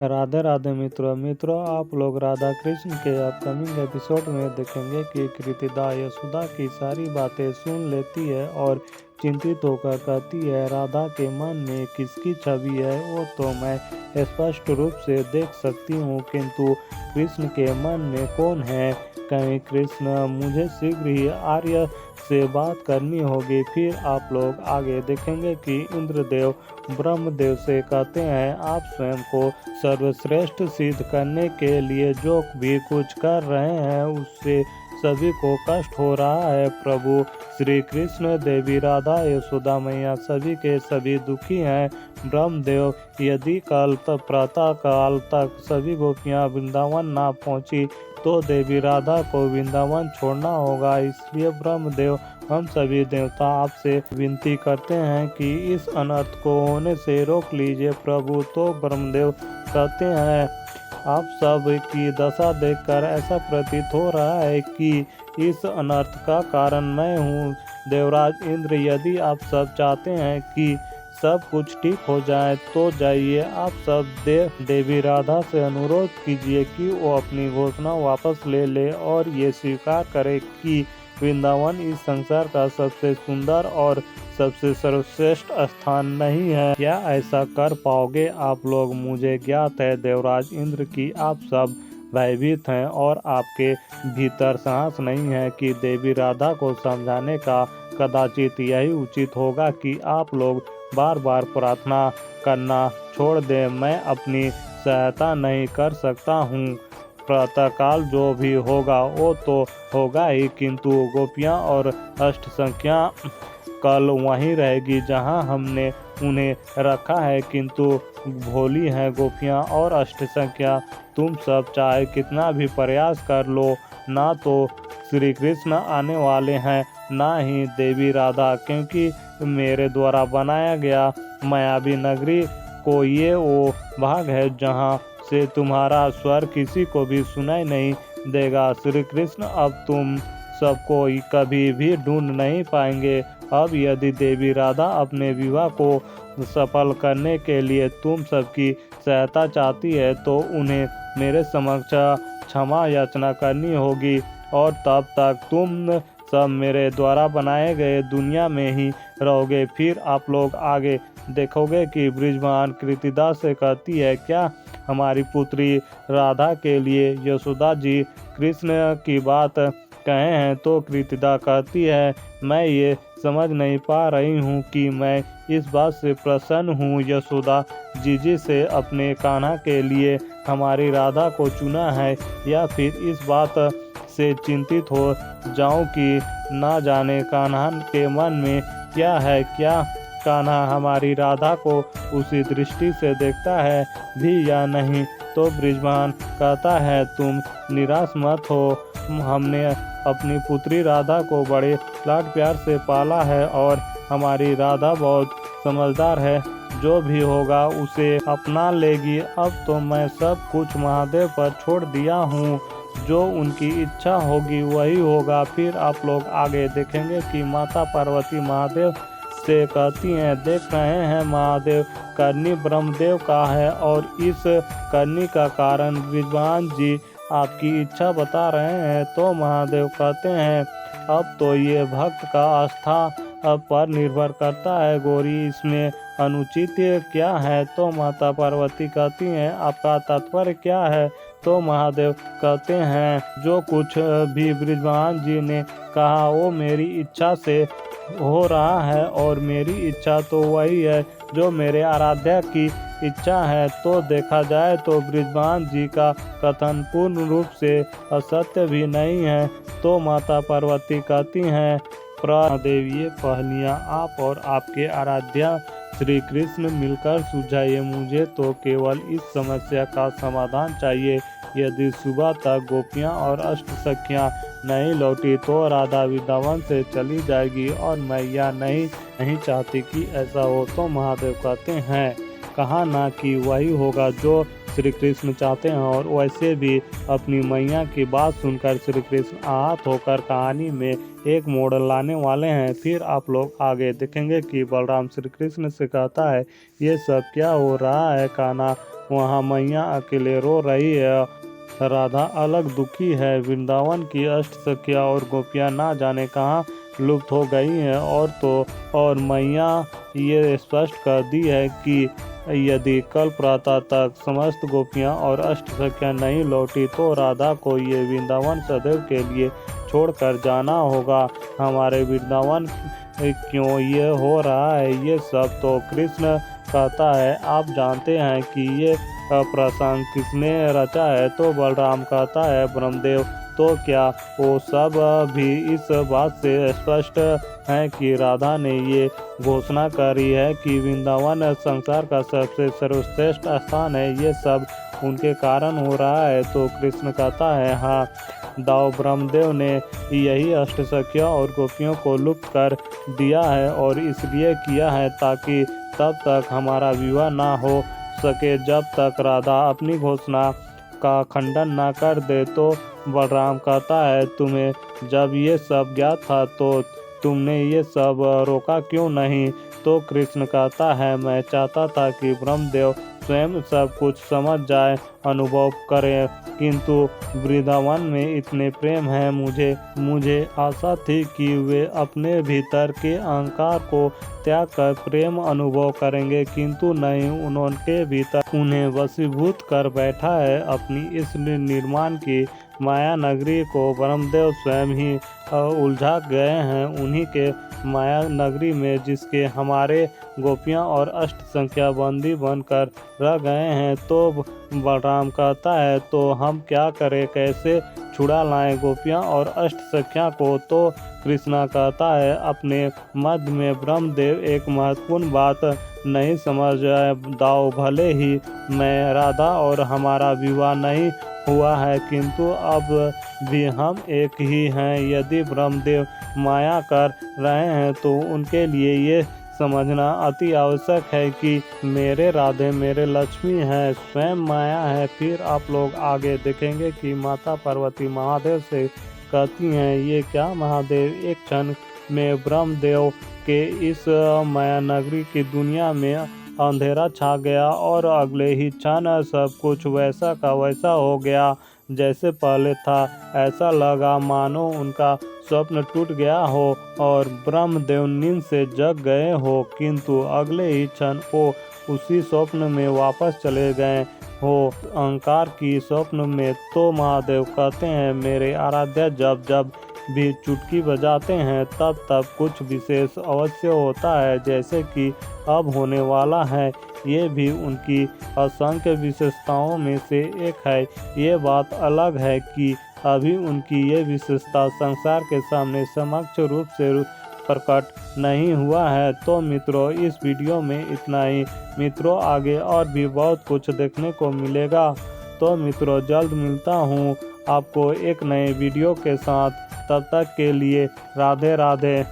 राधे राधे मित्रों आप लोग राधा कृष्ण के अपकमिंग एपिसोड में देखेंगे कि कृतिदा यशोदा की सारी बातें सुन लेती है और चिंतित होकर कहती है, राधा के मन में किसकी छवि है वो तो मैं स्पष्ट रूप से देख सकती हूँ, किंतु कृष्ण के मन में कौन है। कहीं कृष्ण, मुझे शीघ्र ही आर्य से बात करनी होगी। फिर आप लोग आगे देखेंगे कि इंद्रदेव ब्रह्मदेव से कहते हैं, आप स्वयं को सर्वश्रेष्ठ सिद्ध करने के लिए जो भी कुछ कर रहे हैं उससे सभी को कष्ट हो रहा है। प्रभु श्री कृष्ण, देवी राधा, यशोदा मैया सभी के सभी दुखी हैं। ब्रह्मदेव, यदि कल प्रातः काल तक सभी गोपियां वृंदावन ना पहुंची तो देवी राधा को वृंदावन छोड़ना होगा। इसलिए ब्रह्मदेव, हम सभी देवता आपसे विनती करते हैं कि इस अनर्थ को होने से रोक लीजिए। प्रभु तो ब्रह्मदेव कहते हैं, आप सब की दशा देखकर ऐसा प्रतीत हो रहा है कि इस अनर्थ का कारण मैं हूँ। देवराज इंद्र, यदि आप सब चाहते हैं कि सब कुछ ठीक हो जाए तो जाइए, आप सब देवी राधा से अनुरोध कीजिए कि वो अपनी घोषणा वापस ले ले और ये स्वीकार करे कि वृंदावन इस संसार का सबसे सुंदर और सबसे सर्वश्रेष्ठ स्थान नहीं है। क्या ऐसा कर पाओगे आप लोग? मुझे ज्ञात है देवराज इंद्र की आप सब भयभीत हैं और आपके भीतर साहस नहीं है कि देवी राधा को समझाने का। कदाचित यही उचित होगा कि आप लोग बार बार प्रार्थना करना छोड़ दें। मैं अपनी सहायता नहीं कर सकता हूँ। प्रातःकाल जो भी होगा वो तो होगा ही, किंतु गोपियाँ और अष्ट संख्या कल वहीं रहेगी जहां हमने उन्हें रखा है, किंतु भोली हैं गोपियां और अष्ट संख्या। तुम सब चाहे कितना भी प्रयास कर लो, ना तो श्री कृष्ण आने वाले हैं ना ही देवी राधा, क्योंकि मेरे द्वारा बनाया गया मायावी नगरी को ये वो भाग है जहां से तुम्हारा स्वर किसी को भी सुनाई नहीं देगा। श्री कृष्ण अब तुम सबको कभी भी ढूंढ नहीं पाएंगे। अब यदि देवी राधा अपने विवाह को सफल करने के लिए तुम सबकी सहायता चाहती है तो उन्हें मेरे समक्ष क्षमा याचना करनी होगी, और तब तक तुम सब मेरे द्वारा बनाए गए दुनिया में ही रहोगे। फिर आप लोग आगे देखोगे कि ब्रिजमान कृतिदा से कहती है, क्या हमारी पुत्री राधा के लिए यशोदा जी कृष्ण की बात कहे हैं? तो कृतिदा कहती है, मैं ये समझ नहीं पा रही हूँ कि मैं इस बात से प्रसन्न हूँ यशोदा जी से अपने कान्हा के लिए हमारी राधा को चुना है, या फिर इस बात से चिंतित हो जाऊं कि ना जाने कान्हा के मन में क्या है। क्या कान्हा हमारी राधा को उसी दृष्टि से देखता है भी या नहीं? तो ब्रिजमान कहता है, तुम निराश मत हो। हमने अपनी पुत्री राधा को बड़े लाड प्यार से पाला है और हमारी राधा बहुत समझदार है, जो भी होगा उसे अपना लेगी। अब तो मैं सब कुछ महादेव पर छोड़ दिया हूँ, जो उनकी इच्छा होगी वही होगा। फिर आप लोग आगे देखेंगे कि माता पार्वती महादेव से कहती हैं, देख रहे हैं महादेव, करनी ब्रह्मदेव का है और इस करनी का कारण विद्वान जी आपकी इच्छा बता रहे हैं। तो महादेव कहते हैं, अब तो ये भक्त का आस्था पर निर्भर करता है गौरी, इसमें अनुचित क्या है? तो माता पार्वती कहती हैं, आपका तात्पर्य क्या है? तो महादेव कहते हैं, जो कुछ भी ब्रिजमान जी ने कहा वो मेरी इच्छा से हो रहा है, और मेरी इच्छा तो वही है जो मेरे आराध्या की इच्छा है। तो देखा जाए तो ब्रिजमान जी का कथन पूर्ण रूप से असत्य भी नहीं है। तो माता पार्वती कहती हैं, महादेव, ये पहलियां आप और आपके आराध्या श्री कृष्ण मिलकर सुलझाइए। मुझे तो केवल इस समस्या का समाधान चाहिए। यदि सुबह तक गोपियां और अष्ट सखियां नहीं लौटी तो राधा वृंदावन से चली जाएगी, और मैं यह नहीं चाहती कि ऐसा हो। तो महादेव कहते हैं, कहा ना कि वही होगा जो श्री कृष्ण चाहते हैं, और वैसे भी अपनी मैया की बात सुनकर श्री कृष्ण आहत होकर कहानी में एक मोड़ लाने वाले हैं। फिर आप लोग आगे देखेंगे कि बलराम श्री कृष्ण से कहता है, ये सब क्या हो रहा है कान्हा? वहाँ मैया अकेले रो रही है। राधा अलग दुखी है। वृंदावन की अष्टसखियाँ और गोपियाँ ना जाने कहाँ लुप्त हो गई हैं। और मैया ये स्पष्ट कर दी है कि यदि कल प्रातः तक समस्त गोपियाँ और अष्टसखियाँ नहीं लौटी तो राधा को ये वृंदावन सदैव के लिए छोड़कर जाना होगा। हमारे वृंदावन क्यों ये हो रहा है ये सब? तो कृष्ण कहता है, आप जानते हैं कि ये प्रसंग किसने रचा है? तो बलराम कहता है, ब्रह्मदेव। तो क्या वो सब भी इस बात से स्पष्ट है कि राधा ने ये घोषणा करी है कि वृंदावन संसार का सबसे सर्वश्रेष्ठ स्थान है, ये सब उनके कारण हो रहा है? तो कृष्ण कहता है, हाँ, दाऊ ब्रह्मदेव ने यही अष्टसखियों और गोपियों को लुप्त कर दिया है और इसलिए किया है ताकि तब तक हमारा विवाह ना हो सके जब तक राधा अपनी घोषणा का खंडन ना कर दे। तो बलराम कहता है, तुम्हें जब ये सब ज्ञात था तो तुमने ये सब रोका क्यों नहीं? तो कृष्ण कहता है, मैं चाहता था कि ब्रह्मदेव स्वयं सब कुछ समझ जाए, अनुभव करें, किंतु वृंदावन में इतने प्रेम है, मुझे आशा थी कि वे अपने भीतर के अहंकार को त्याग कर प्रेम अनुभव करेंगे, किंतु नहीं, उनके भीतर उन्हें वशीभूत कर बैठा है अपनी इस निर्माण की माया नगरी को ब्रह्मदेव स्वयं ही उलझा गए हैं उन्हीं के माया नगरी में, जिसके हमारे गोपियां और अष्टसंख्या बंदी बनकर रह गए हैं। तो बलराम कहता है, तो हम क्या करें, कैसे छुड़ा लाएं गोपियां और अष्टसंख्या को? तो कृष्णा कहता है, अपने मध्य में ब्रह्मदेव एक महत्वपूर्ण बात नहीं समझ दाओ। भले ही मैं राधा और हमारा विवाह नहीं हुआ है, किंतु अब भी हम एक ही हैं। यदि ब्रह्मदेव माया कर रहे हैं तो उनके लिए ये समझना अति आवश्यक है कि मेरे राधे मेरे लक्ष्मी हैं, स्वयं माया है। फिर आप लोग आगे देखेंगे कि माता पार्वती महादेव से कहती हैं, ये क्या महादेव? एक क्षण में ब्रह्मदेव के इस माया नगरी की दुनिया में अंधेरा छा गया और अगले ही क्षण सब कुछ वैसा का वैसा हो गया जैसे पहले था। ऐसा लगा मानो उनका स्वप्न टूट गया हो और ब्रह्मदेव नींद से जग गए हो, किंतु अगले ही क्षण वो उसी स्वप्न में वापस चले गए हो, अहंकार की स्वप्न में। तो महादेव कहते हैं, मेरे आराध्य जब जब भी चुटकी बजाते हैं तब तब कुछ विशेष अवश्य होता है, जैसे कि अब होने वाला है। ये भी उनकी असंख्य विशेषताओं में से एक है। ये बात अलग है कि अभी उनकी ये विशेषता संसार के सामने समक्ष रूप से प्रकट नहीं हुआ है। तो मित्रों, इस वीडियो में इतना ही। मित्रों, आगे और भी बहुत कुछ देखने को मिलेगा। तो मित्रों, जल्द मिलता हूँ आपको एक नए वीडियो के साथ। तब तक के लिए राधे राधे।